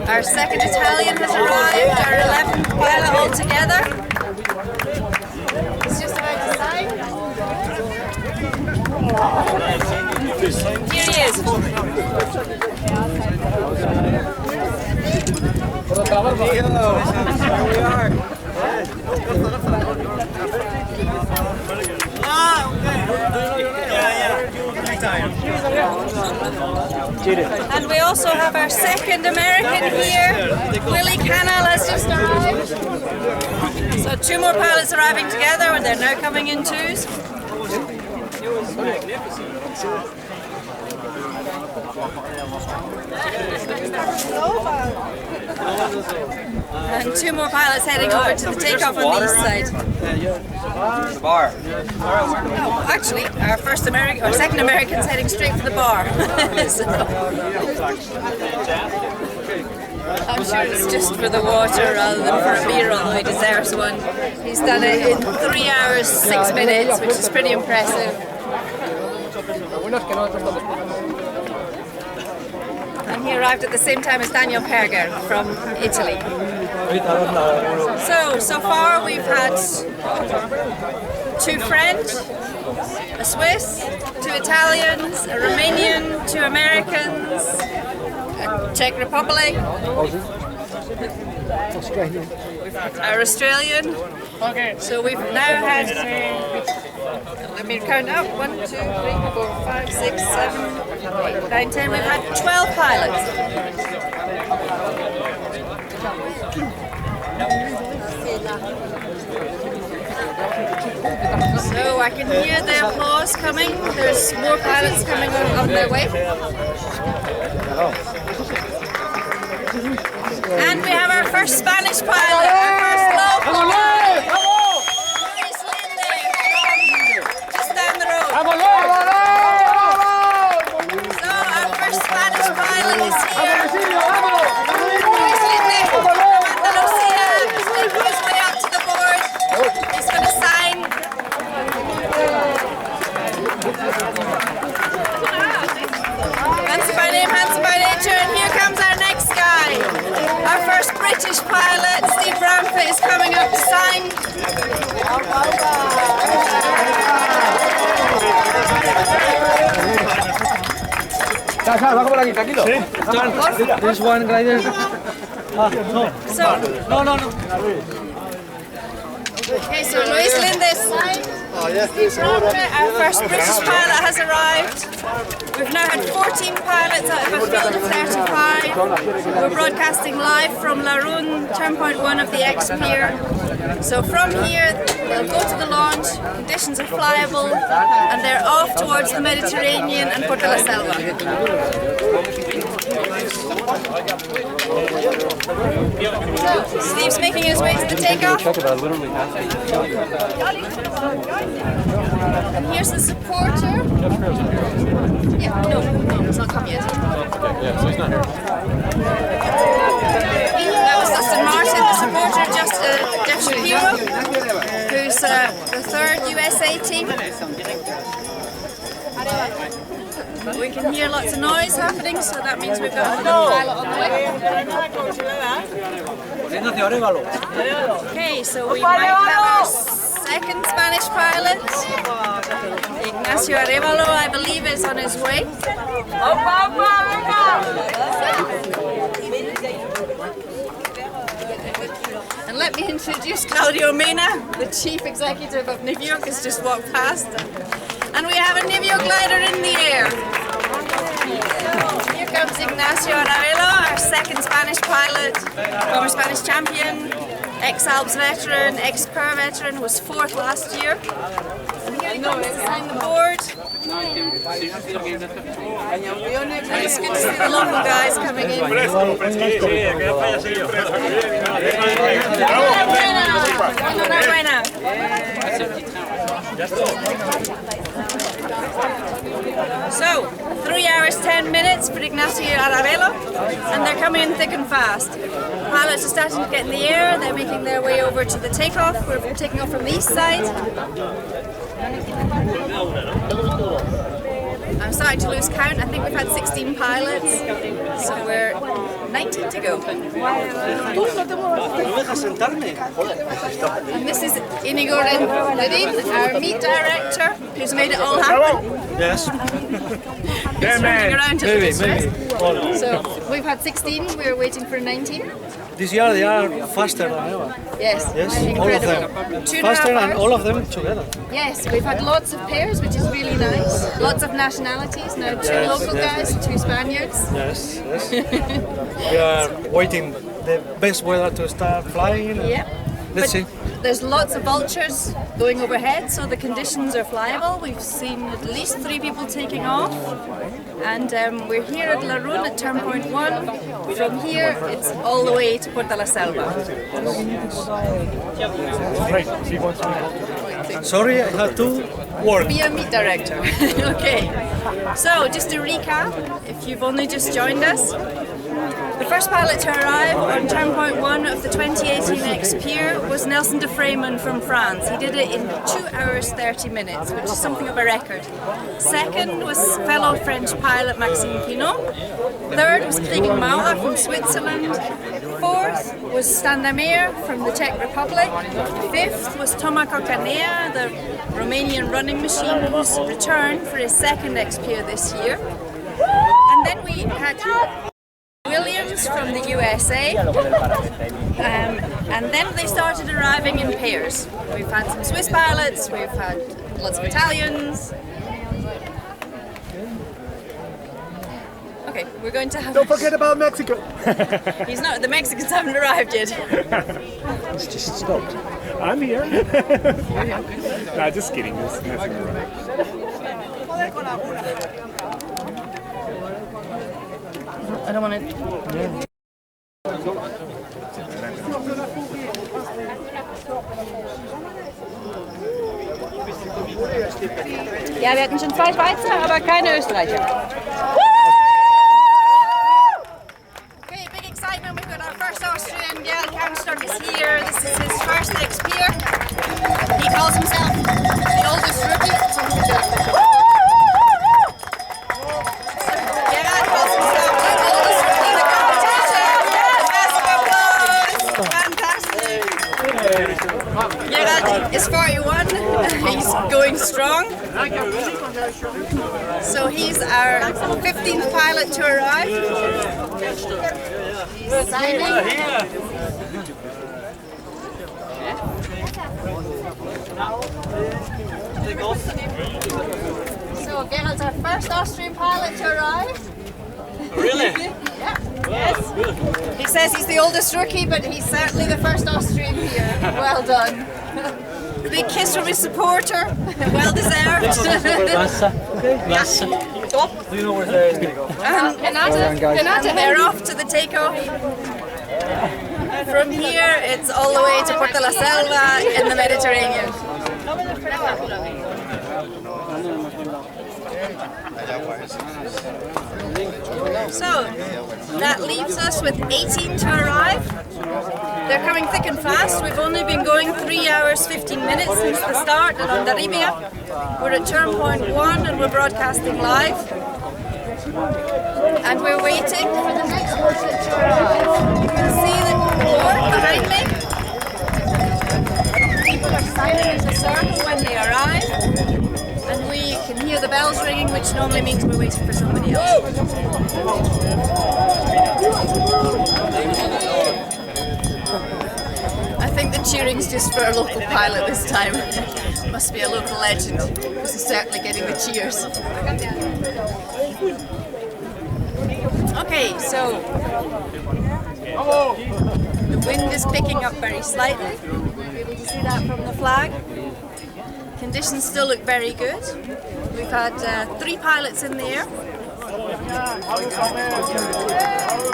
our second Italian has arrived, our 11th pilot altogether. He's just about to sign. Here he is. And we also have our second American here. Willie Cannell has just arrived. So 2 more pilots arriving together, and they're now coming in twos. And 2 more pilots heading over to the takeoff on the east side. The bar. Oh, actually, our second American's heading straight for the bar. So, I'm sure it's just for the water rather than for a beer, although he deserves one. He's done it in 3 hours, 6 minutes, which is pretty impressive. And he arrived at the same time as Daniel Perger from Italy. So far we've had 2 French, a Swiss, 2 Italians, a Romanian, 2 Americans, a Czech Republic, our Australian. So we've now had, let me count up, 1, 2, 3, 4, 5, 6, 7, 8, 9, 10. We've had 12 pilots. So I can hear the applause coming. There's more pilots coming on their way. And we have our first Spanish pilot, our first local pilot, Luis Linde, just down the road. So our first Spanish pilot is here. Luis Linde from Andalusia is making his way up to the board. He's going to sign. Hands by name, hands by nature, and here comes our next guy. Our first British pilot, Steve Bramford, is coming up to sign. There's one guy there. Okay, so Luis Linde signed. Steve Bramford, our first British pilot, has arrived. We've now had 14 pilots out of a field of 35. We're broadcasting live from La Rune, turn point 1 of the X-Pyr. So from here, they'll go to the launch, conditions are flyable, and they're off towards the Mediterranean and Porto la Selva. So, Steve's making his way to the takeoff. And here's the supporter. Yeah, no, it's not come yet. Yeah, so he's not here. That was Dustin Martin, the supporter, Jeff Shapiro, who's the 3rd USA team. We can hear lots of noise happening, so that means we've got another pilot on the way. Okay, so we might have our second Spanish pilot. Ignacio Arevalo, I believe, is on his way. And let me introduce Claudio Mena, the chief executive of Navio, has just walked past. And we have a Navio glider in the air. Here comes Ignacio Arevalo, our second Spanish pilot, former Spanish champion, ex-Alps veteran, X-Pyr veteran, was 4th last year. And here he comes to sign the board. And it's good to see the local guys coming in. Enhorabuena. So, 3 hours 10 minutes for Ignacio Arevalo, and they're coming in thick and fast. Pilots are starting to get in the air, they're making their way over to the takeoff. We're taking off from the east side. I'm starting to lose count. I think we've had 16 pilots, so we're 19 to go. And this is Inigo Redin, our meet director, who's made it all happen. Yes. He's running around Maybe. So we've had 16, we're waiting for 19. This year they are faster than ever. Yes, Yes, incredible. all of them. 2.5 Faster and hours. all of them together. Yes, we've had lots of pairs, which is really nice. Lots of nationalities. Now 2 Yes, local yes. guys, 2 Spaniards. Yes. We are waiting the best weather to start flying. Yeah. Let's see. There's lots of vultures going overhead, so the conditions are flyable. We've seen at least 3 people taking off. And we're here at La Rune at turn point 1. From here, it's all the way to Puerto La Selva. Sorry, I have to work. Be a meet director. Okay. So, just to recap, if you've only just joined us, the first pilot to arrive on turn point 1 of the 2018 X-Pyr was Nelson de Freyman from France. He did it in 2 hours 30 minutes, which is something of a record. Second was fellow French pilot Maxime Pinot. Third was Kriegen Maurer from Switzerland. Fourth was Standamer from the Czech Republic. Fifth was Toma Cocanea, the Romanian running machine, who's returned for his second X-Pyr this year. And then we had Williams from the USA, and then they started arriving in pairs. We've had some Swiss pilots, we've had lots of Italians. Okay, we're going to have... Don't forget about Mexico! He's not, the Mexicans haven't arrived yet. It's just stopped. I'm here. Nah, just kidding. Just messing around. I don't want to... Ja, wir hatten schon 2 Schweizer, aber keine Österreicher. Okay, big excitement. We've got our first Austrian, Gerald Kamstorp is here. This is his first X-Pyr. He calls himself the oldest rookie. Gerald calls himself the oldest rookie in the competition. Massive applause. Fantastic. Gerald is 41. He's going strong. So he's our 15th pilot to arrive. He's signing. So Gerald's our first Austrian pilot to arrive. Really? Yeah. Yes. He says he's the oldest rookie, but he's certainly the first Austrian here. Well done. Big kiss from his supporter. Well deserved. Top. Do you know where they're going to go? Renata, they're off to the takeoff. From here, it's all the way to Puerto La Selva in the Mediterranean. So, that leaves us with 18 to arrive. They're coming thick and fast. We've only been going 3 hours 15 minutes since the start at Ondarribia. We're at turn point 1 and we're broadcasting live. And we're waiting for the next pilot to arrive. You can see the board behind me. People are signing in the circle when they arrive. And we can hear the bells ringing, which normally means we're waiting for somebody else. I think the cheering's just for a local pilot this time. Must be a local legend, because he's certainly getting the cheers. Okay, so the wind is picking up very slightly. You're able to see that from the flag. Conditions still look very good. We've had 3 pilots in the air.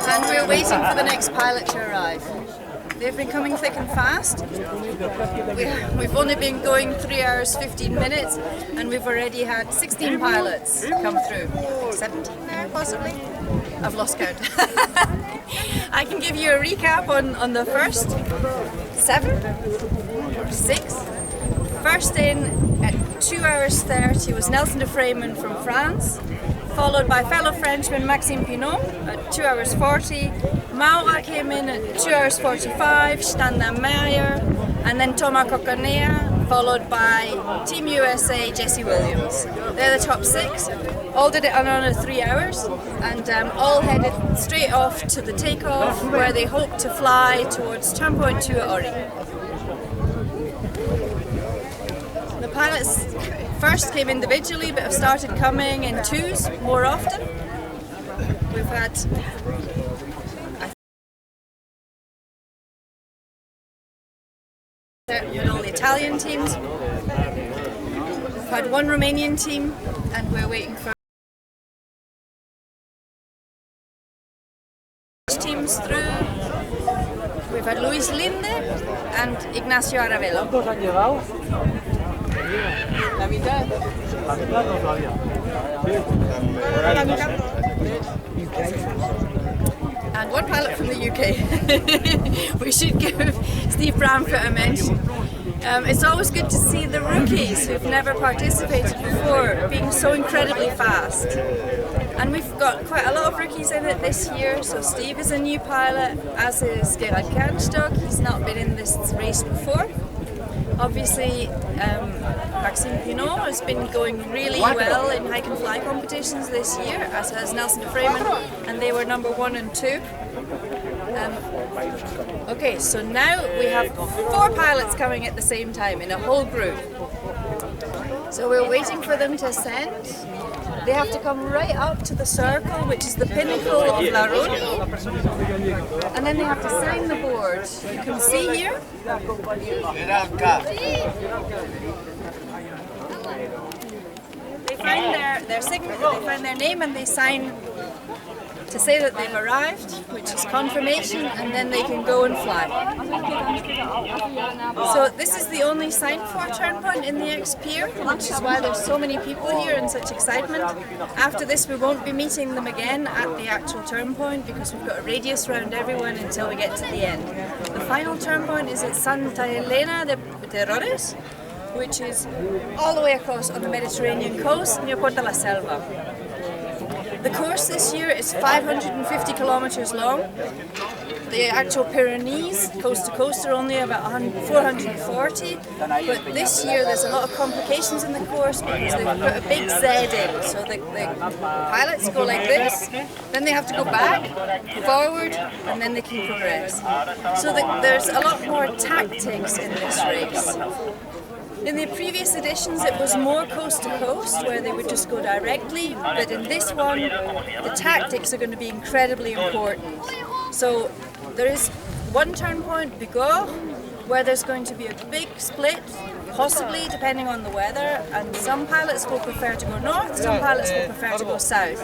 And we're waiting for the next pilot to arrive. They've been coming thick and fast. We've only been going 3 hours 15 minutes and we've already had 16 pilots come through. 17 now possibly? I've lost count. I can give you a recap on the first 7 or 6. First in at 2 hours 30 was Nelson de Freyman from France. followed by fellow Frenchman Maxime Pinot at 2 hours 40. Maura came in at 2 hours 45, Standa Meyer, and then Thomas Coconea, followed by Team USA Jesse Williams. They're the top 6. All did it in under 3 hours, and all headed straight off to the takeoff, where they hope to fly towards turn point 2 at Ori. The pilots first came individually, but have started coming in twos more often. We've had all the Italian teams. We've had one Romanian team, and we're waiting for teams through. We've had Luis Linde and Ignacio Aravelo. And one pilot from the UK. We should give Steve Bramford a mention. It's always good to see the rookies who've never participated before being so incredibly fast. And we've got quite a lot of rookies in it this year. So Steve is a new pilot, as is Gerard Kernstock. He's not been in this race before. Obviously, Maxime Pinot has been going really well in hike and fly competitions this year, as has Nelson de Freeman, and they were number 1 and 2. Okay, so now we have 4 pilots coming at the same time in a whole group. So we're waiting for them to ascend. They have to come right up to the circle, which is the pinnacle of La Rune, and then they have to sign the board. You can see here. They find their signature, they find their name, and they sign to say that they've arrived, which is confirmation, and then they can go and fly. So this is the only signed for turn point in the X-Pyr, which is why there's so many people here and such excitement. After this we won't be meeting them again at the actual turn point, because we've got a radius around everyone until we get to the end. The final turn point is at Santa Elena de Rores, which is all the way across on the Mediterranean coast near Porta la Selva. The course this year is 550 kilometers long. The actual Pyrenees, coast to coast, are only about 440. But this year there's a lot of complications in the course because they've put a big Z in. So the pilots go like this, then they have to go back, forward, and then they can progress. So there's a lot more tactics in this race. In the previous editions it was more coast to coast, where they would just go directly, but in this one the tactics are going to be incredibly important. So there is one turn point, Bigorre, where there's going to be a big split, possibly depending on the weather, and some pilots will prefer to go north, some pilots will prefer to go south.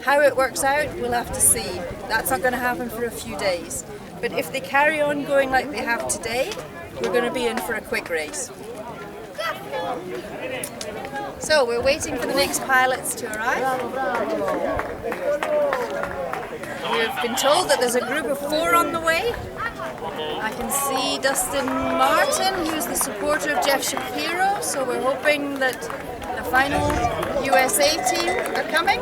How it works out, we'll have to see. That's not going to happen for a few days. But if they carry on going like they have today, we're going to be in for a quick race. So we're waiting for the next pilots to arrive. We've been told that there's a group of 4 on the way. I can see Dustin Martin, who's the supporter of Jeff Shapiro, so we're hoping that the final USA team are coming.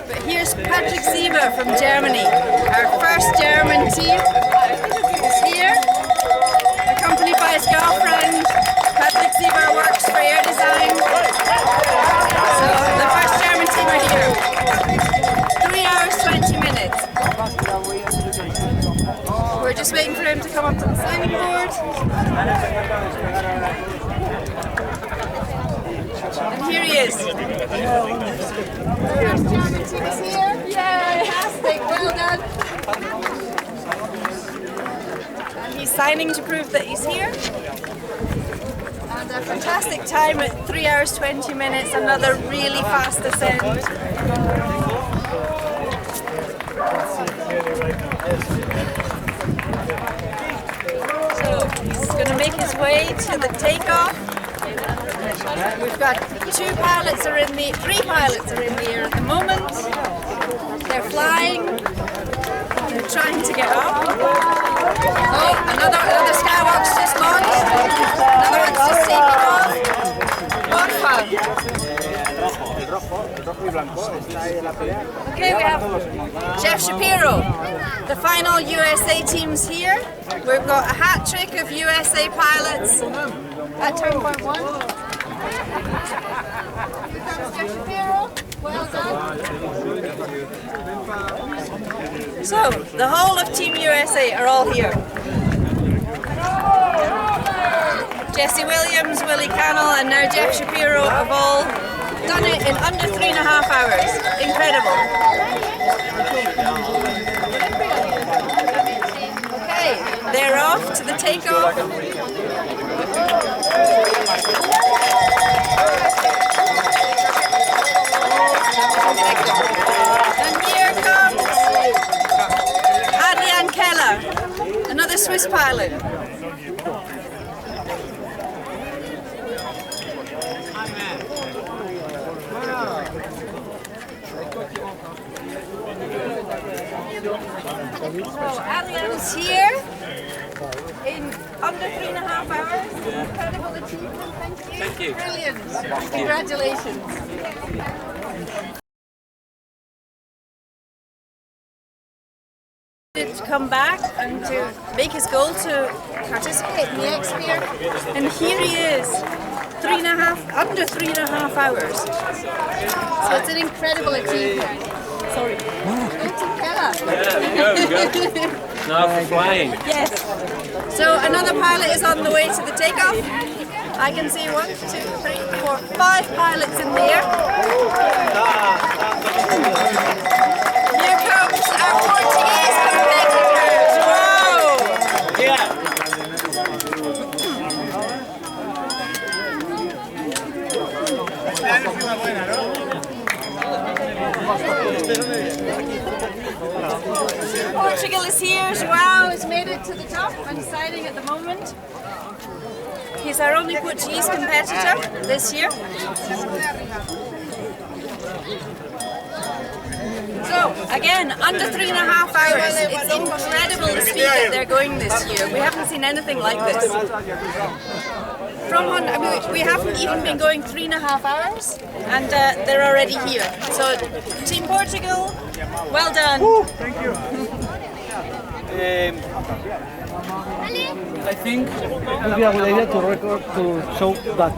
But here's Patrick Sieber from Germany. Our first German team is here, accompanied by his girlfriend. Patrick Sieber works for Air Design. So the first German team are here. 3 hours, 20 minutes. We're just waiting for him to come up to the signing board. And here he is. The first German team is here. Yay! Fantastic, well done. And he's signing to prove that he's here. And a fantastic time at 3 hours 20 minutes, another really fast ascent. So he's going to make his way to the takeoff. We've got 3 pilots are in the air at the moment. They're flying. They're trying to get up. Oh, another Skywalk's just launched. Another one's just taking off. What fun! Okay, we have Jeff Shapiro. The final USA team's here. We've got a hat trick of USA pilots at turn point 1. Jeff Shapiro. Well done. So, the whole of Team USA are all here. Jesse Williams, Willie Cannell, and now Jeff Shapiro have all done it in under 3.5 hours. Incredible. Okay, they're off to the takeoff. And here comes Adrian Keller, another Swiss pilot. So Adrian's here in under 3.5 hours. Incredible achievement. Thank you. Brilliant. Congratulations. To come back and to make his goal to participate in the X-Pyr, and here he is, under 3.5 hours. So it's an incredible achievement. Sorry. Go Team Keller. Go. Now for flying. Yes. So another pilot is on the way to the takeoff. I can see 1, 2, 3, 4, 5 pilots in the air. Here comes our Portuguese competitors. Wow! Yeah. Portugal is here. João has made it to the top and deciding at the moment. He's our only Portuguese competitor this year. So, again, under 3.5 hours. It's incredible the speed that they're going this year. We haven't seen anything like this. We haven't even been going 3.5 hours, and they're already here. So, Team Portugal, well done. Thank you. I think it would be a good idea to show that.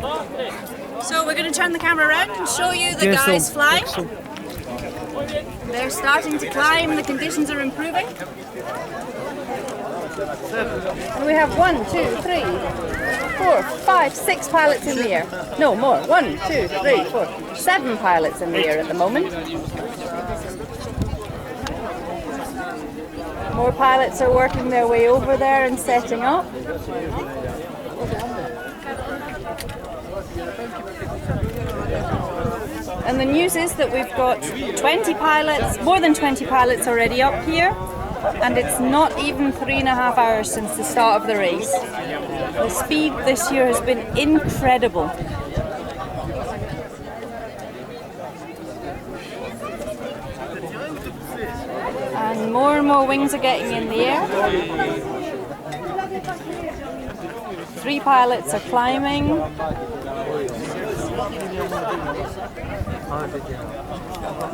So we're going to turn the camera around and show you the guys flying. They're starting to climb, the conditions are improving. And we have 1, 2, 3, 4, 5, 6 pilots in the air. No, more. 1, 2, 3, 4, 7 pilots in the air at the moment. More pilots are working their way over there and setting up. And the news is that we've got 20 pilots, more than 20 pilots already up here, and it's not even 3.5 hours since the start of the race. The speed this year has been incredible. And more wings are getting in the air. 3 pilots are climbing.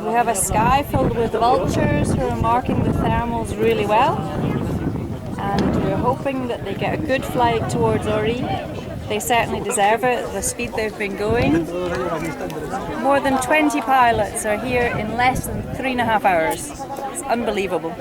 We have a sky filled with vultures who are marking the thermals really well. And we're hoping that they get a good flight towards Ori. They certainly deserve it, the speed they've been going. More than 20 pilots are here in less than 3.5 hours. It's unbelievable.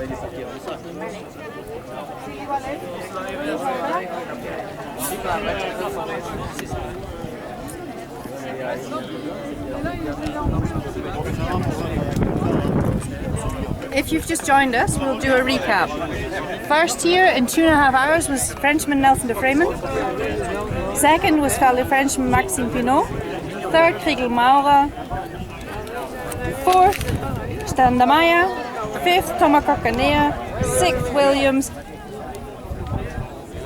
If you've just joined us, we'll do a recap. First here in 2.5 hours was Frenchman Nelson de Freeman. Second was fellow Frenchman Maxime Pinot. Third, Kriegel Maurer. Fourth, Standamaya. Fifth, Thomas Cocanea. Sixth, Williams.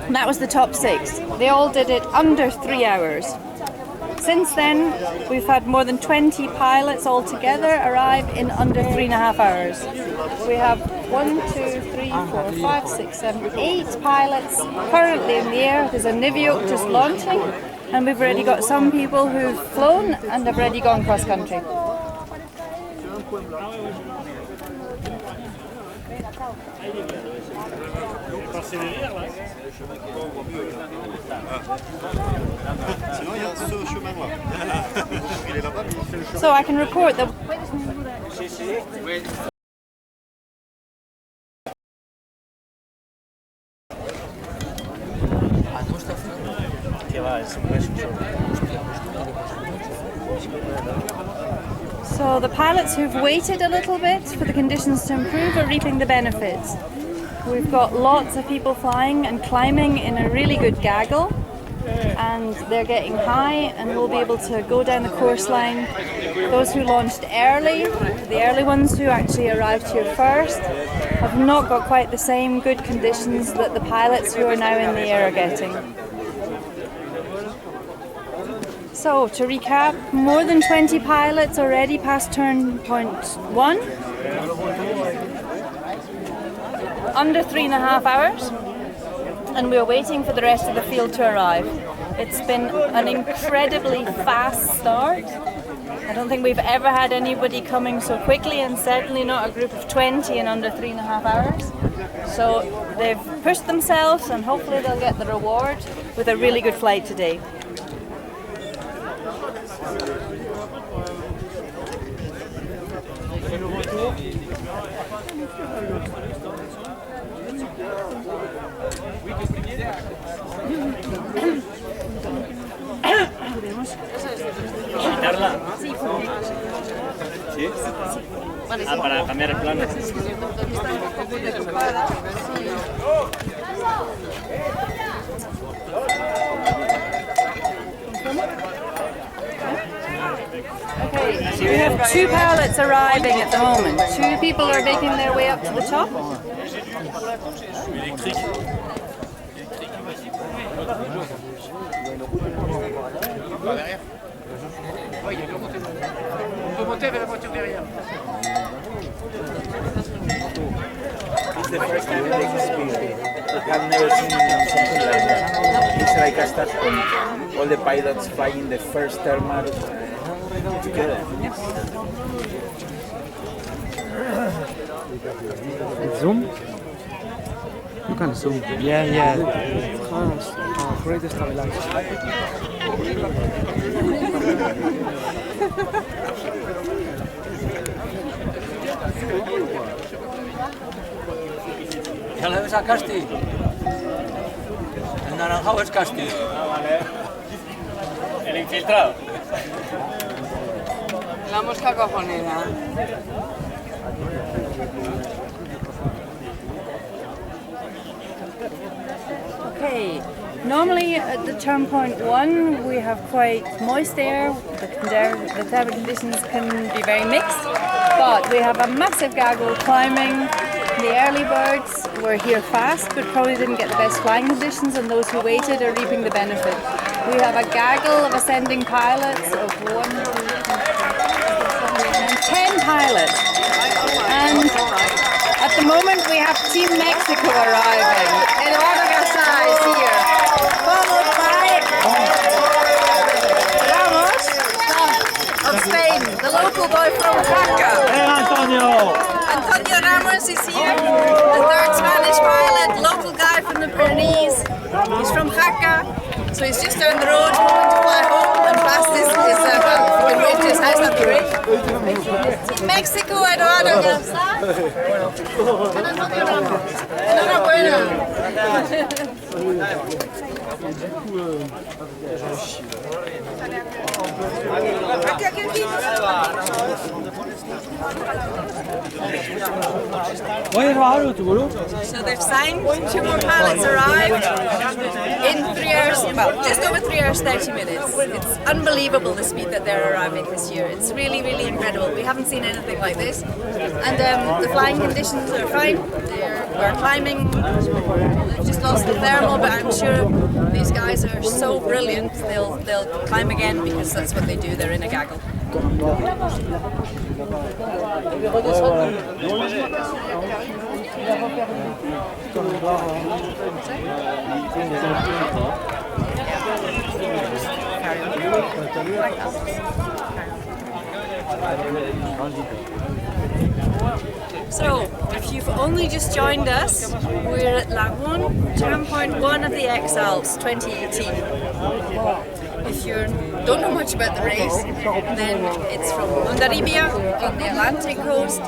And that was the top 6. They all did it under 3 hours. Since then, we've had more than 20 pilots altogether arrive in under 3.5 hours. We have 1, 2, 3, 4, 5, 6, 7, 8 pilots currently in the air. There's a Niviuk just launching, and we've already got some people who've flown and have already gone cross country. So I can report that. So the pilots who've waited a little bit for the conditions to improve are reaping the benefits. We've got lots of people flying and climbing in a really good gaggle, and they're getting high, and we'll be able to go down the course line. Those who launched early, the early ones who actually arrived here first, have not got quite the same good conditions that the pilots who are now in the air are getting. So, to recap, more than 20 pilots already past turn point 1. Under 3.5 hours. And we're waiting for the rest of the field to arrive. It's been an incredibly fast start. I don't think we've ever had anybody coming so quickly, and certainly not a group of 20 in under 3.5 hours. So they've pushed themselves, and hopefully they'll get the reward with a really good flight today. ¿Quitarla? ¿Sí? Ah, para cambiar el plano. Okay, we have 2 pilots arriving at the moment. 2 people are making their way up to the top. It's the first time in the X-Pyr. I've never seen something like that. It's like a start point. All the pilots flying the first thermal together. Zoom? You can zoom. Yeah. Great stabilizer. ¿Ya le ves a Casti? El naranjado es Casti. El infiltrado. La mosca cojonera. Okay, normally at the turn point 1 we have quite moist air. The thermal conditions can be very mixed, but we have a massive gaggle climbing. The early birds were here fast but probably didn't get the best flying conditions, and those who waited are reaping the benefit. We have a gaggle of ascending pilots of 10 pilots, and at the moment we have Team Mexico arriving. Eduardo Garza is here, followed by Ramos of Spain, the local boy from Jaca. Hey, Antonio! Antonio Ramos is here, the 3rd Spanish pilot, local guy from the Pyrenees. He's from Jaca, so he's just down the road, hoping to fly home and past his house. That'd be great. Mexico, Eduardo Garza. And Antonio Ramos. Enhorabuena. So they've signed, 2 more pilots arrived in 3 hours, well, just over 3 hours, 30 minutes. It's unbelievable the speed that they're arriving this year. It's really, really incredible. We haven't seen anything like this. And the flying conditions are fine. We're climbing. We've just lost the thermal, but I'm sure these guys are so brilliant. They'll climb again because that's what they do. They're in a gaggle. So, if you've only just joined us, we're at Lagoon, Jam Point 1 of the X-Alps 2018. If you don't know much about the race, then it's from Hondarribia on the Atlantic coast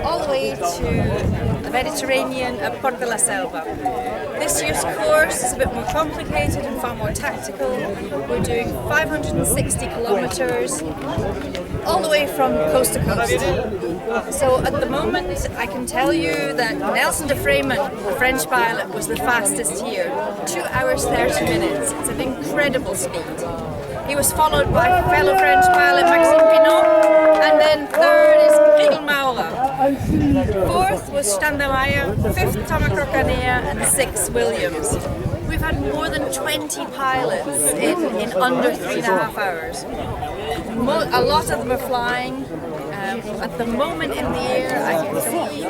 all the way to the Mediterranean at Port de la Selva. This year's course is a bit more complicated and far more tactical. We're doing 560 kilometers all the way from coast to coast. So at the moment I can tell you that Nelson de Freeman, the French pilot, was the fastest here. 2 hours 30 minutes. It's an incredible speed. He was followed by fellow French pilot Maxime Pinot, and then third is Gil Maura. Fourth was Standemeyer, fifth Thomas Crocanea, and sixth Williams. We've had more than 20 pilots in under 3.5 hours. A lot of them are flying. At the moment in the air, I can see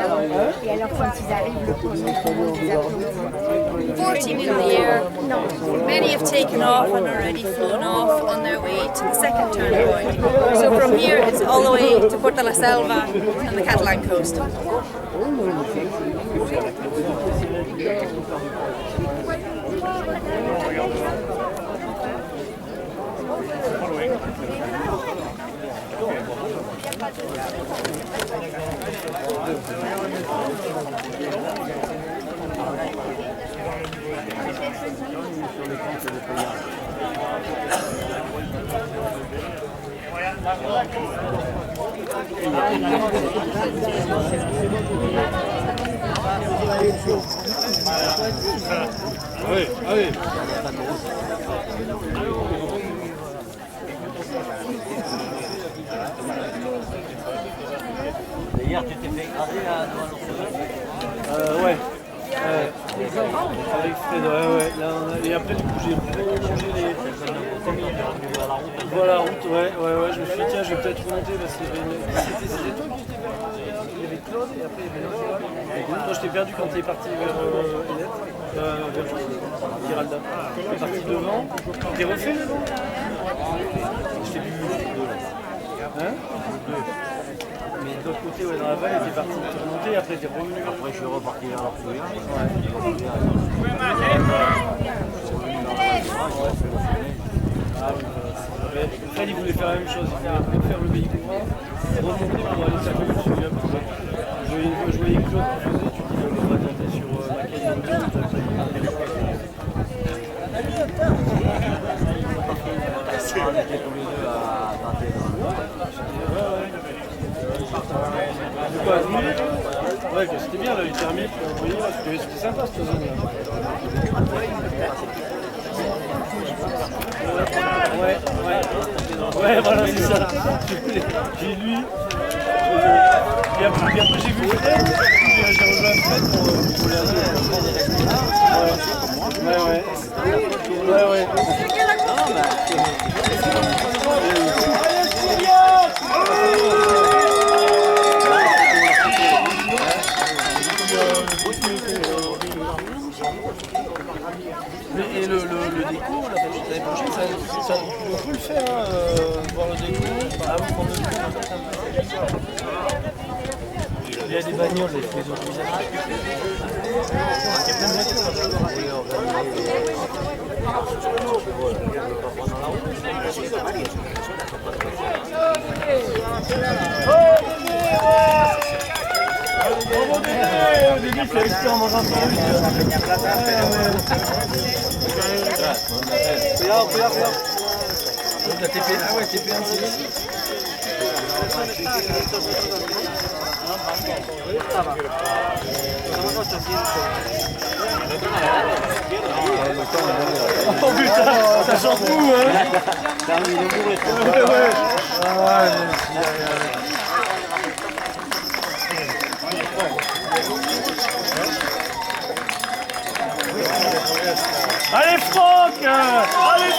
14 in the air. Many have taken off and already flown off on their way to the second turn point. So from here, it's all the way to Port de la Selva and the Catalan coast. Allez, allez. Hier, tu t'es fait écraser devant l'ours. Ouais. Avec Fred, ouais. Là, et après, du coup, j'ai prolongé les. Voilà, la route, ouais. Je me suis dit, tiens, je vais peut-être remonter parce que c'était toi qui étais perdu. Il y avait Claude et après il y avait Moi, je t'ai perdu quand tu es parti vers Hélène, vers Giralda. Tu es parti devant. T'es refait le nom? Je t'ai vu hein? Mais de l'autre côté, ouais, dans la vallée, t'es parti remonter et après t'es revenu. Après, je suis reparti vers l'Arcouille. Fred, il voulait faire la même chose, il voulait faire le pays courant, remonter pour aller s'accueillir sur Yop. Je voyais que Claude qui faisait, tu disais, on va monter sur la caille. On était tous les deux à gratter. Quoi, 10 minutes? Ouais, c'était bien, là, il thermique, c'était sympa cette zone-là. Ouais, voilà, c'est ça. J'ai lui. Et après j'ai vu Fred, j'ai rejoint Fred pour les Ouais. Et le déco, l'année prochaine, on peut le faire, voir le déco, avant de prendre le déco. Il y a des bagnoles avec les autorisations. Il y a plein de voitures. Au début, c'est resté en mangeant son Regarde. La TP, ah ouais, TP1, c'est ici. Oh putain, ça change tout, hein. Ouais. Allez Franck! Allez,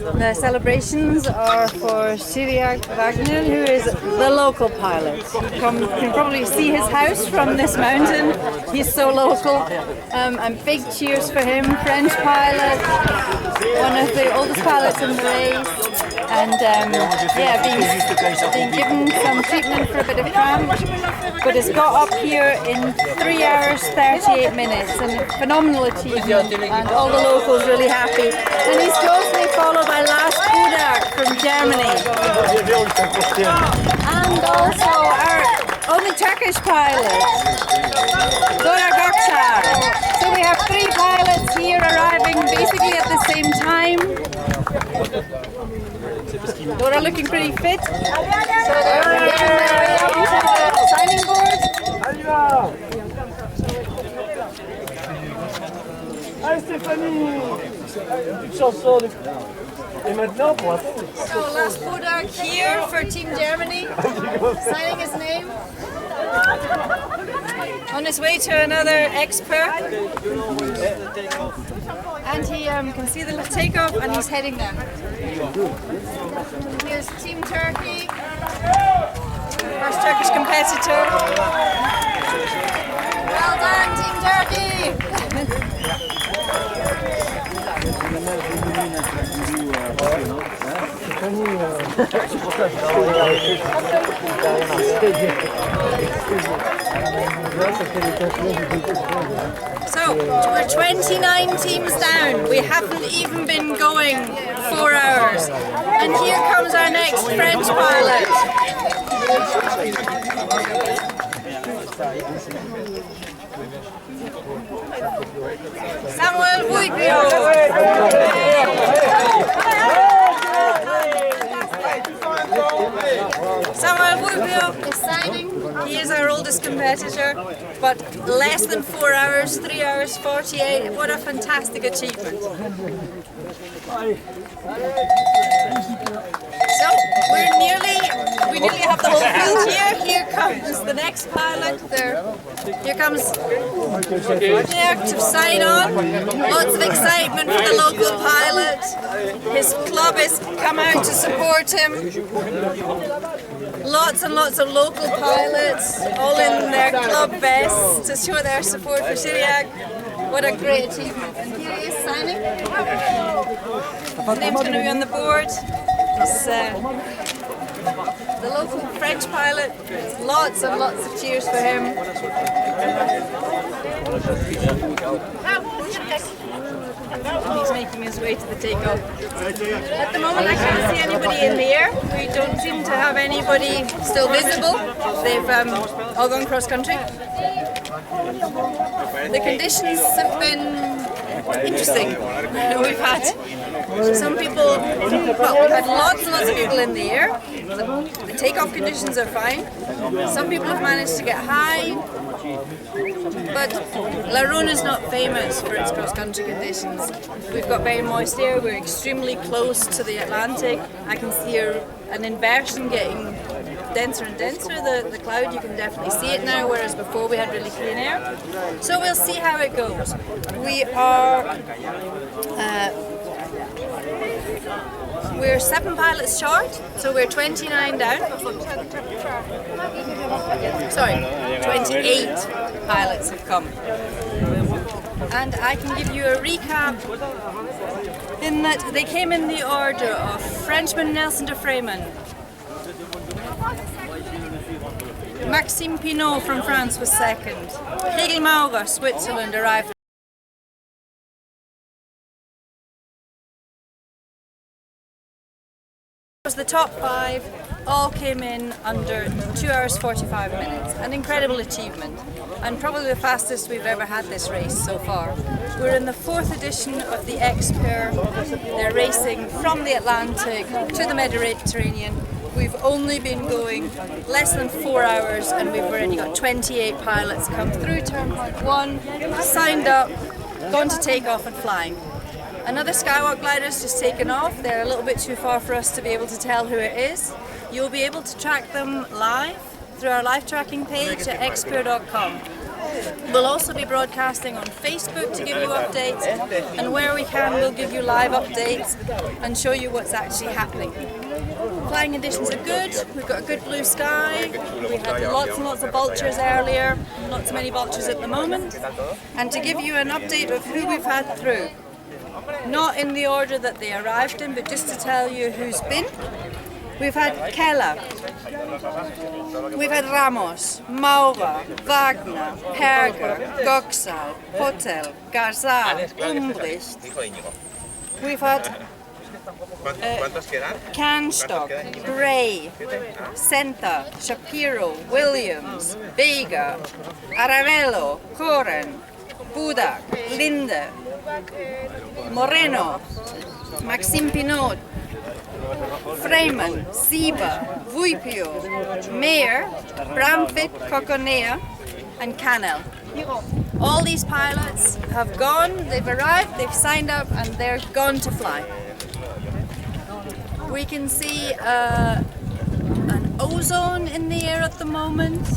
The celebrations are for Cyriak Wagner, who is the local pilot. You can probably see his house from this mountain. He's so local. And big cheers for him, French pilot, one of the oldest pilots in the race. And yeah, being given some treatment for a bit of cramp, but has got up here in 3 hours 38 minutes, and a phenomenal achievement, and all the locals really happy. And he's closely followed by Lars Budak from Germany, and also our only Turkish pilot, Dora Gökçer. So we have 3 pilots here arriving basically at the same time. Dora looking pretty fit. So they're getting their way up to the signing board. Allez Stéphanie, une chanson. Et maintenant pour attendre. So Lars Budak here for Team Germany, signing his name. On his way to another X-Pyr. And he can see the little takeoff, and he's heading there. Here's Team Turkey, first Turkish competitor. Well done, Team Turkey! So, we're 29 teams down. We haven't even been going 4 hours. And here comes our next French pilot. Samuel Vuibio is signing. He is our oldest competitor, but less than 4 hours, 3 hours 48. What a fantastic achievement. So we nearly have the whole field here. Here comes the next pilot. Here comes Wagner to sign on. Lots of excitement for the local pilot. His club has come out to support him. Lots and lots of local pilots, all in their club vests to show their support for Cyriak. What a great achievement. And here he is signing. His name's going to be on the board. It's the local French pilot. Lots and lots of cheers for him. And he's making his way to the takeoff. At the moment I can't see anybody in the air. We don't seem to have anybody still visible. They've all gone cross country. The conditions have been interesting. We've had some people, well, we've had lots and lots of people in the air. The takeoff conditions are fine. Some people have managed to get high, but La Rhone is not famous for its cross-country conditions. We've got very moist air, we're extremely close to the Atlantic. I can see an inversion getting denser and denser, the cloud, you can definitely see it now, whereas before we had really clean air. So we'll see how it goes. We're 7 pilots short, so we're 29 down. Sorry, 28 pilots have come. And I can give you a recap in that they came in the order of Frenchman Nelson de Freeman, Maxime Pinot from France was second, Hegel Maurer, Switzerland arrived. The top 5 all came in under 2 hours 45 minutes. An incredible achievement, and probably the fastest we've ever had this race so far. We're in the 4th edition of the X-Pyr. They're racing from the Atlantic to the Mediterranean. We've only been going less than 4 hours, and we've already got 28 pilots come through Turnpike 1, signed up, gone to take off and flying. Another Skywalk glider's just taken off. They're a little bit too far for us to be able to tell who it is. You'll be able to track them live through our live tracking page at xpyr.com. We'll also be broadcasting on Facebook to give you updates, and where we can we'll give you live updates and show you what's actually happening. Flying conditions are good, we've got a good blue sky, we had lots and lots of vultures earlier, not so many vultures at the moment, and to give you an update of who we've had through. Not in the order that they arrived in, but just to tell you who's been. We've had Keller, we've had Ramos, Maura, Wagner, Perger, Goxal, Hotel, Garzal, Umbricht. We've had Canstock, Gray, Senta, Shapiro, Williams, Vega, Aravello, Koren, Budak, Linde, Moreno, Maxime Pinot, Freeman, Siba, Vuipio, Mayer, Bramfit, Coconea, and Canel. All these pilots have gone, they've arrived, they've signed up, and they're gone to fly. We can see an ozone in the air at the moment.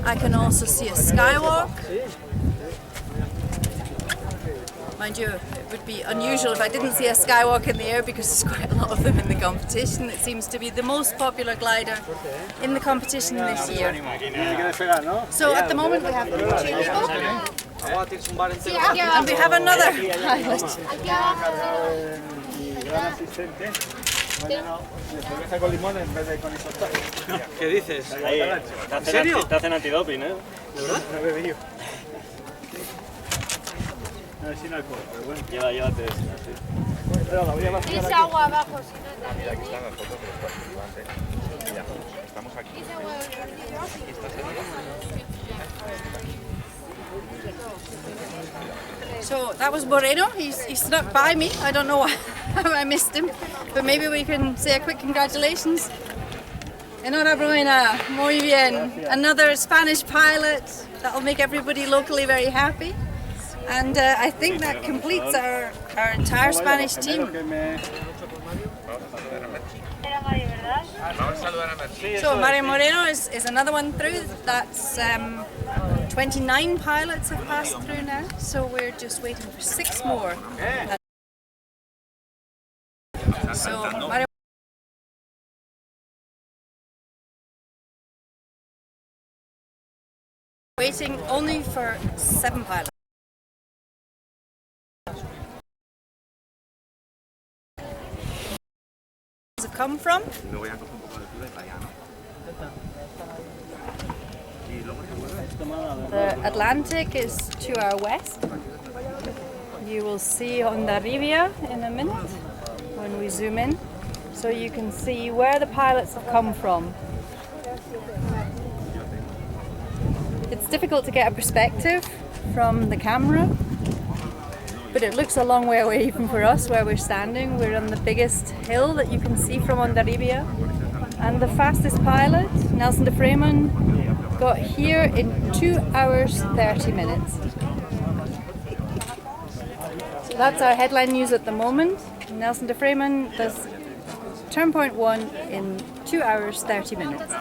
I can also see a skywalk. Mind you, it would be unusual if I didn't see a skywalk in the air because there's quite a lot of them in the competition. It seems to be the most popular glider in the competition this year. So at the moment we have and we have another pilot. ¿Qué dices? ¿En serio? Te hacen antidoping, ¿eh? ¿De verdad? No he bebido. No, sin alcohol, pero bueno. Llévate eso. Pero la voy a vaciar aquí. Agua abajo, Mira, aquí están las fotos de los participantes. Mira, estamos aquí. So that was Moreno. He snuck by me. I don't know why I missed him, but maybe we can say a quick congratulations. Enhorabuena, muy bien. Another Spanish pilot. That'll make everybody locally very happy. And I think that completes our entire Spanish team. So Mario Moreno is another one through. That's 29 pilots have passed through now, so we're just waiting for 6 more. So Mario waiting only for 7 pilots. Have come from. The Atlantic is to our west. You will see Hondarribia in a minute when we zoom in, so you can see where the pilots have come from. It's difficult to get a perspective from the camera, but it looks a long way away even for us where we're standing. We're on the biggest hill that you can see from Hondarribia. And the fastest pilot, Nelson de Freeman, got here in 2 hours 30 minutes. So that's our headline news at the moment. Nelson de Freeman does turn point 1 in 2 hours 30 minutes.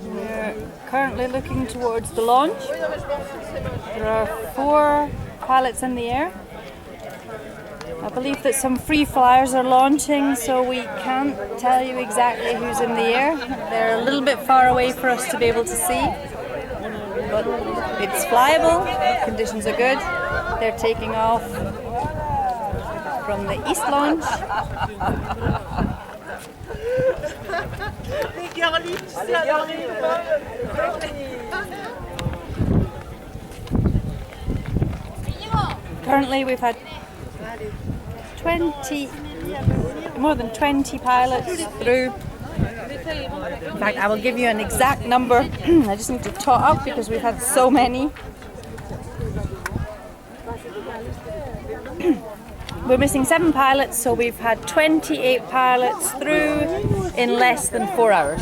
We're currently looking towards the launch. There are 4 pilots in the air. I believe that some free flyers are launching, so we can't tell you exactly who's in the air. They're a little bit far away for us to be able to see, but it's flyable, conditions are good. They're taking off from the east launch. Currently we've had more than 20 pilots through. In fact, I will give you an exact number. I just need to tot up because we've had so many. We're missing 7 pilots, so we've had 28 pilots through in less than 4 hours.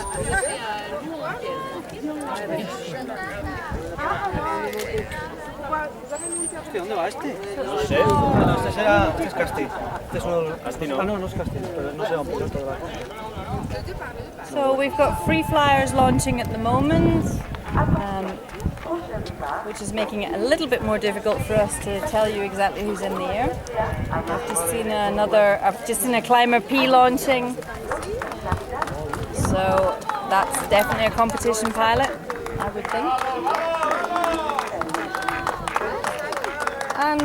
¿Dónde va este? No sé. No, este será. Este es Casti. Este es uno de los. Casti no. Ah, no, no es Casti, pero no sé, un piloto de la. So we've got free flyers launching at the moment, which is making it a little bit more difficult for us to tell you exactly who's in the air. I've just seen a Climber P launching, so that's definitely a competition pilot, I would think. And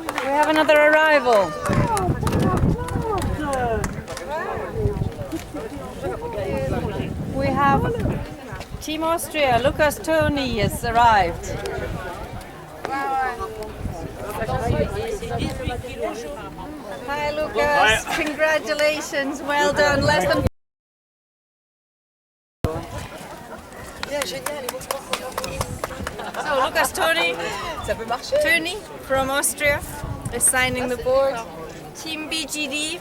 we have another arrival. We have Team Austria, Lucas Toni has arrived. Hi Lucas, congratulations, well done. Less than So Lucas Toni from Austria is signing the board. Team BGD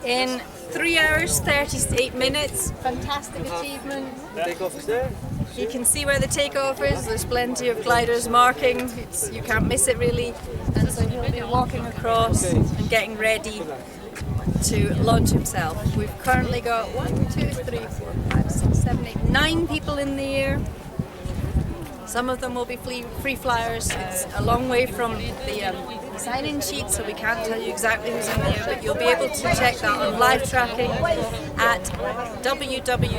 in 3 hours 38 minutes. Fantastic achievement. Takeoff is there. You can see where the takeoff is. There's plenty of gliders marking. You can't miss it really. And so he'll be walking across and getting ready to launch himself. We've currently got 9 people in the air. Some of them will be free flyers. It's a long way from the sign-in sheet, so we can't tell you exactly who's in there, but you'll be able to check that on live tracking at www.xpyr.com.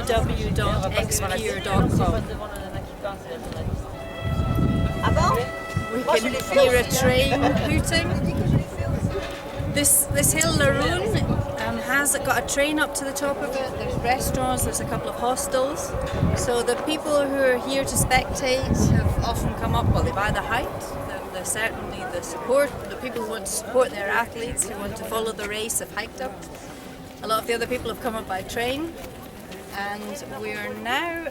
We can hear a train hooting. This hill, Laroon, has got a train up to the top of it. There's restaurants, there's a couple of hostels. So the people who are here to spectate have often come up, well, they buy the height. They're certainly the people who want to support their athletes, who want to follow the race, have hiked up. A lot of the other people have come up by train. And we're now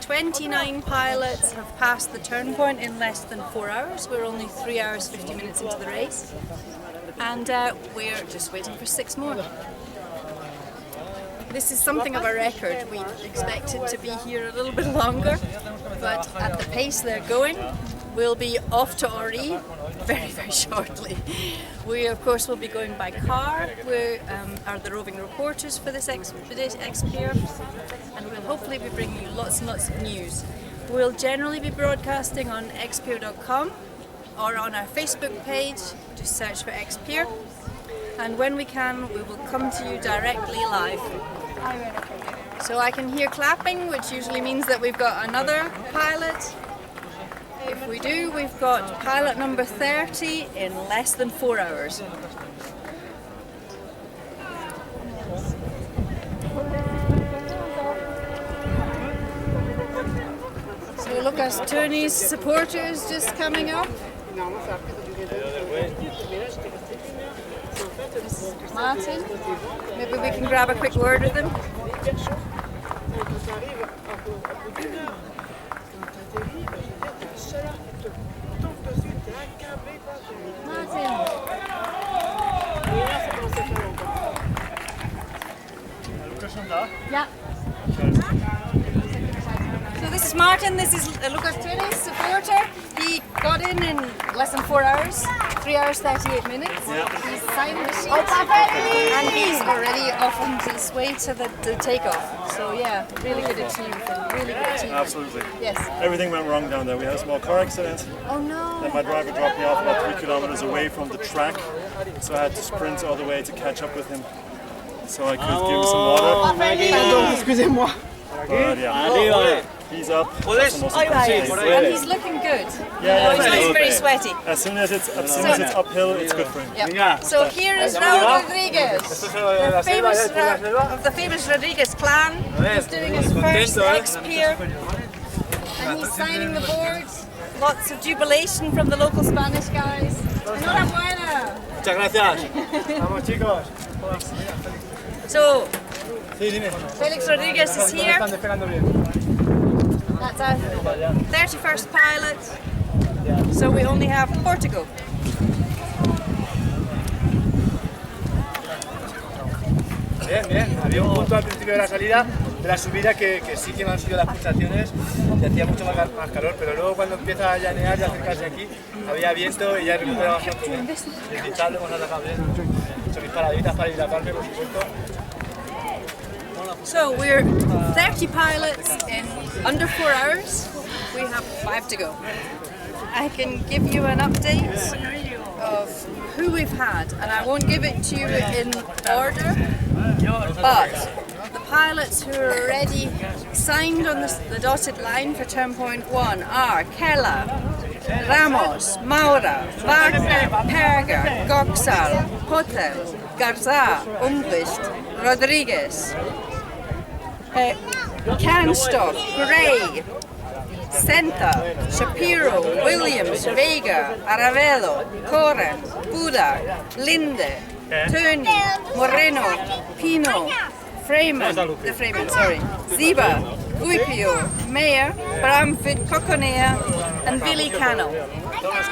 29 pilots have passed the turn point in less than 4 hours. We're only 3 hours 50 minutes into the race. And we're just waiting for 6 more. This is something of a record. We expected to be here a little bit longer, but at the pace they're going, we'll be off to Ori very, very shortly. We, of course, will be going by car. We are the roving reporters for this X-Pyr, and we'll hopefully be bringing you lots and lots of news. We'll generally be broadcasting on xpyr.com or on our Facebook page. Just search for X-Pyr, and when we can, we will come to you directly live. So I can hear clapping, which usually means that we've got another pilot. If we do, we've got pilot number 30 in less than 4 hours. So Lucas Toni's supporters just coming up. This is Martin. Maybe we can grab a quick word with him. Martin. Yeah. So this is Martin, this is Lucas Toni's supporter. He got in less than 4 hours, 3 hours 38 minutes. He's signed the sheet and he's already off on his way to the takeoff. So yeah, really good achievement, really good achievement. Absolutely. Yes. Everything went wrong down there. We had a small car accident. Oh no. Then my driver dropped me off about 3 kilometers away from the track, so I had to sprint all the way to catch up with him, so I could give him some water. Pardon, excusez-moi. But yeah. He's up. Puedes. And he's looking good. Yeah, He's always very sweaty. As soon as it's uphill, it's good for him. Yep. So here is Raul Rodriguez, the famous of the famous Rodriguez clan. He's doing his first X-Pyr, and he's signing the boards. Lots of jubilation from the local Spanish guys. Enhorabuena! Muchas gracias. Vamos chicos. So, Felix Rodriguez is here. That's our 31st pilot. So we only have 4 to go. Bien, bien. Había un punto al principio de la salida de la subida que sí que no han sido las pulsaciones y hacía mucho más calor, pero luego cuando empieza a llanear y a acercarse aquí, había viento y ya recuperaba bastante bien. Y el pinchal lo hemos atacado bien. He hecho mis paraditas para hidratarme, por supuesto. So we're 30 pilots in under 4 hours. We have 5 to go. I can give you an update of who we've had, and I won't give it to you in order, but the pilots who are already signed on the dotted line for turn point 1 are Kella, Ramos, Maura, Wagner, Perger, Goxal, Hotel, Garza, Umbricht, Rodriguez, Canstock, Gray, Senta, Shapiro, Williams, Vega, Aravelo, Coren, Buda, Linde, Tony, Moreno, Pino, Freeman, Ziba, Guipio, Meyer, Bramford, Coconea, and Billy Cano.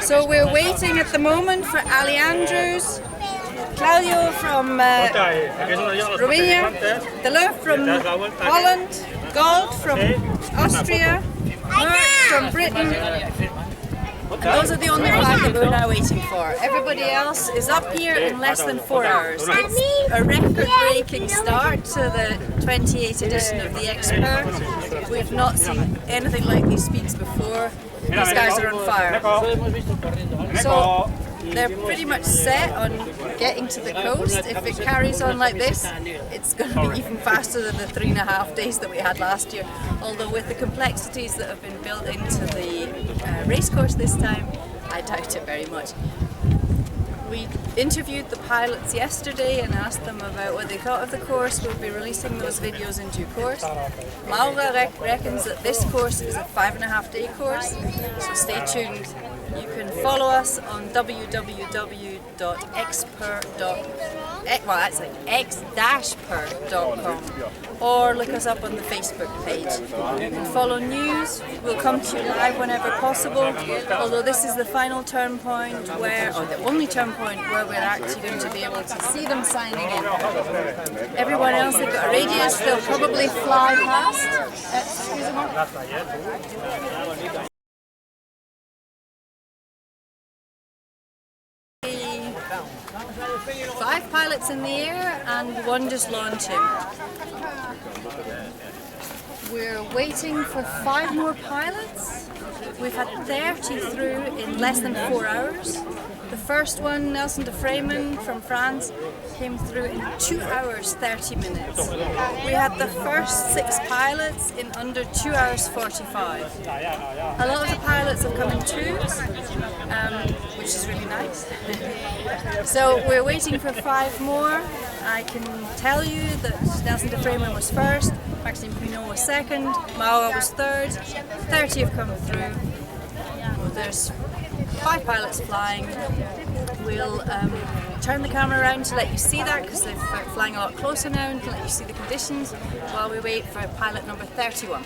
So we're waiting at the moment for Ali Andrews, Claudio from Romania, Deleuve from Holland, Gold from Austria, Merck from Britain. And those are the only 5 that we're now waiting for. Everybody else is up here in less than 4 hours. It's a record-breaking start to the 28th edition of the X-Pyr. We've not seen anything like these speeds before. These guys are on fire. So they're pretty much set on getting to the coast. If it carries on like this, it's going to be even faster than the 3.5 days that we had last year. Although with the complexities that have been built into the race course this time, I doubt it very much. We interviewed the pilots yesterday and asked them about what they thought of the course. We'll be releasing those videos in due course. Maura reckons that this course is a 5.5 day course, so stay tuned. You can follow us on x-pyr.com or look us up on the Facebook page. You can follow news. We'll come to you live whenever possible, although this is the final turn point where, or the only turn point where we're actually going to be able to see them signing in. Everyone else, they've got a radius, they'll probably fly past. Five pilots in the air and 1 just launching. We're waiting for 5 more pilots. We've had 30 through in less than 4 hours. The first one, Nelson de Freeman from France, came through in 2 hours 30 minutes. We had the first 6 pilots in under 2 hours 45. A lot of the pilots have come in twos, which is really nice. So we're waiting for 5 more. I can tell you that Nelson de Freeman was first, Maxime Pinot was second, Maura was third, 30 have come through. Well, there's 5 pilots flying. We'll turn the camera around to let you see that because they're flying a lot closer now and to let you see the conditions while we wait for pilot number 31.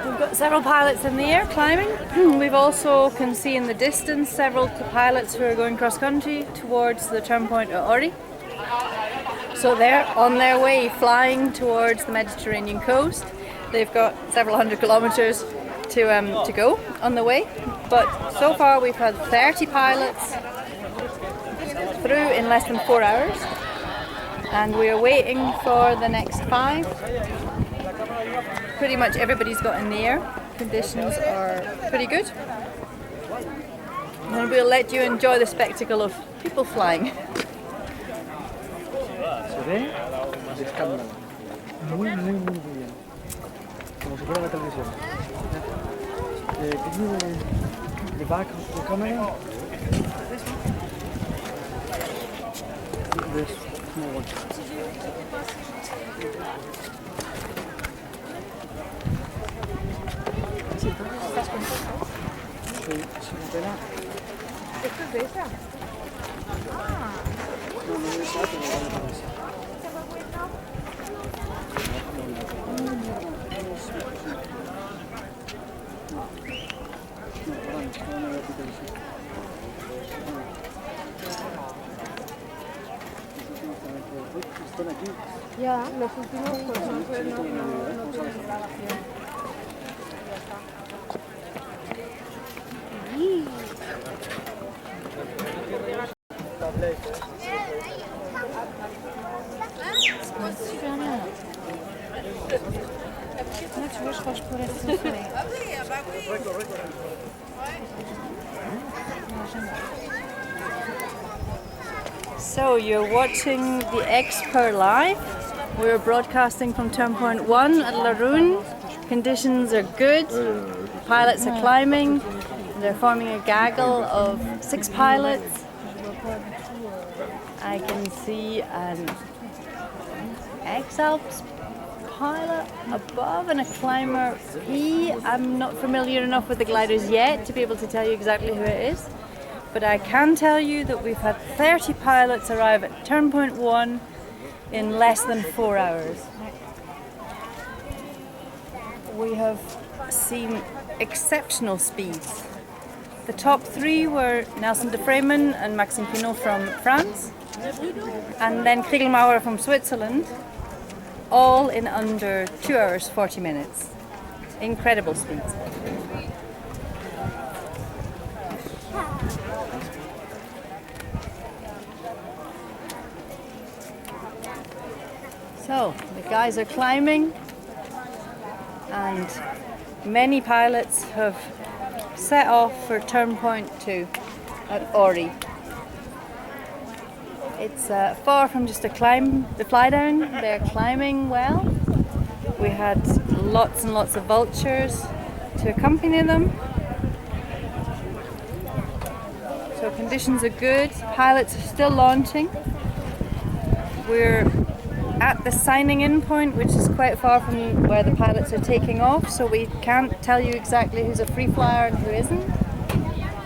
We've got several pilots in the air climbing. We've also can see in the distance several pilots who are going cross country towards the turn point at Ori. So they're on their way flying towards the Mediterranean coast. They've got several hundred kilometers to go on the way. But so far we've had 30 pilots through in less than 4 hours. And we're waiting for the next 5. Pretty much everybody's got in the air. Conditions are pretty good. And we'll let you enjoy the spectacle of people flying. Se ve de escándalo. Muy bien. Como si fuera la televisión. Can you the back of the camera? This small one. ¿Estás contento? Sí, pena. ¿Esto es de esa? No, no es esa, pero vale para esa. Están aquí. Ya, los últimos pues no pueden grabación. So you're watching the X-Pyr live. We're broadcasting from turn point 1 at Laroon. Conditions are good. Pilots are climbing. They're forming a gaggle of 6 pilots. I can see an X-Alps pilot above and a climber P. I'm not familiar enough with the gliders yet to be able to tell you exactly who it is. But I can tell you that we've had 30 pilots arrive at turn point 1 in less than 4 hours. We have seen exceptional speeds. The top 3 were Nelson de Freeman and Maxime Pinot from France, and then Kriegelmauer from Switzerland, all in under 2 hours 40 minutes. Incredible speeds. So, the guys are climbing, and many pilots have set off for turn point 2 at Ori. It's far from just a climb, the fly down. They're climbing well. We had lots and lots of vultures to accompany them. So conditions are good. Pilots are still launching. We're at the signing in point, which is quite far from where the pilots are taking off, so we can't tell you exactly who's a free flyer and who isn't.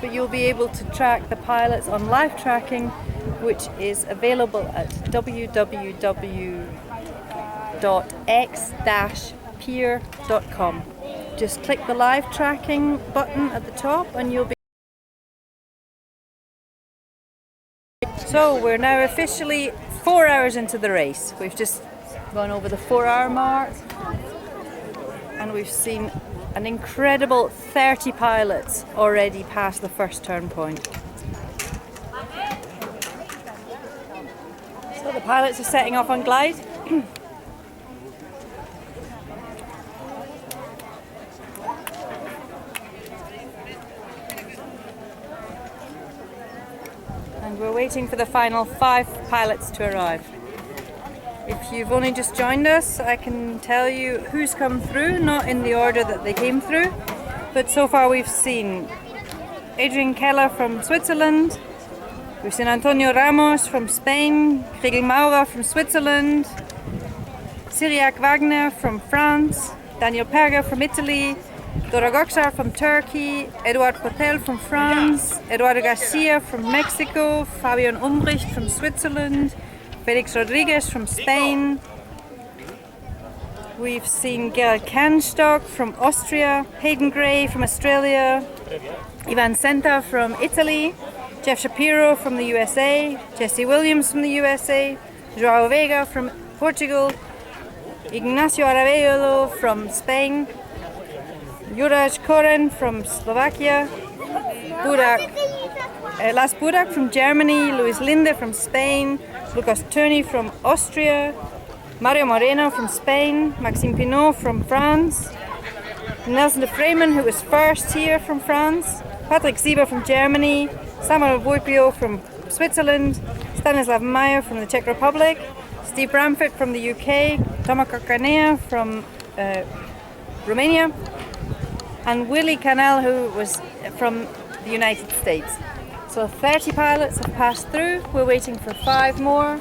But you'll be able to track the pilots on live tracking, which is available at www.x-pyr.com. Just click the live tracking button at the top and you'll be. So we're now officially 4 hours into the race. We've just gone over the 4-hour mark and we've seen an incredible 30 pilots already past the first turn point. So the pilots are setting off on glide. And we're waiting for the final 5 pilots to arrive. If you've only just joined us, I can tell you who's come through, not in the order that they came through, but so far we've seen Adrian Keller from Switzerland, we've seen Antonio Ramos from Spain, Kriegelmauer from Switzerland, Cyriac Wagner from France, Daniel Perger from Italy, Dora Gökçer from Turkey, Eduard Potel from France, Eduardo Garcia from Mexico, Fabian Umbricht from Switzerland, Felix Rodriguez from Spain. We've seen Gerald Kahnstock from Austria, Hayden Gray from Australia, Ivan Senta from Italy, Jeff Shapiro from the USA, Jesse Williams from the USA, João Veiga from Portugal, Ignacio Arabello from Spain, Juraj Koren from Slovakia, Las Burak from Germany, Luis Linde from Spain, Lucas Turney from Austria, Mario Moreno from Spain, Maxime Pinot from France, Nelson de Freeman, who was first here from France, Patrick Sieber from Germany, Samuel Voipio from Switzerland, Stanislav Meyer from the Czech Republic, Steve Bramford from the UK, Tomac Canea from Romania, and Willie Cannell, who was from the United States. So 30 pilots have passed through. We're waiting for 5 more.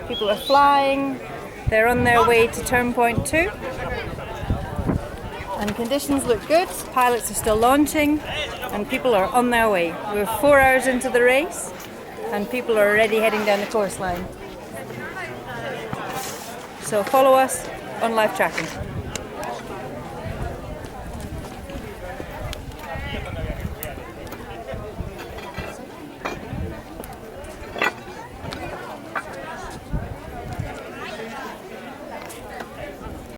People are flying. They're on their way to turn point 2. And conditions look good. Pilots are still launching and people are on their way. We're 4 hours into the race and people are already heading down the course line. So follow us on live tracking.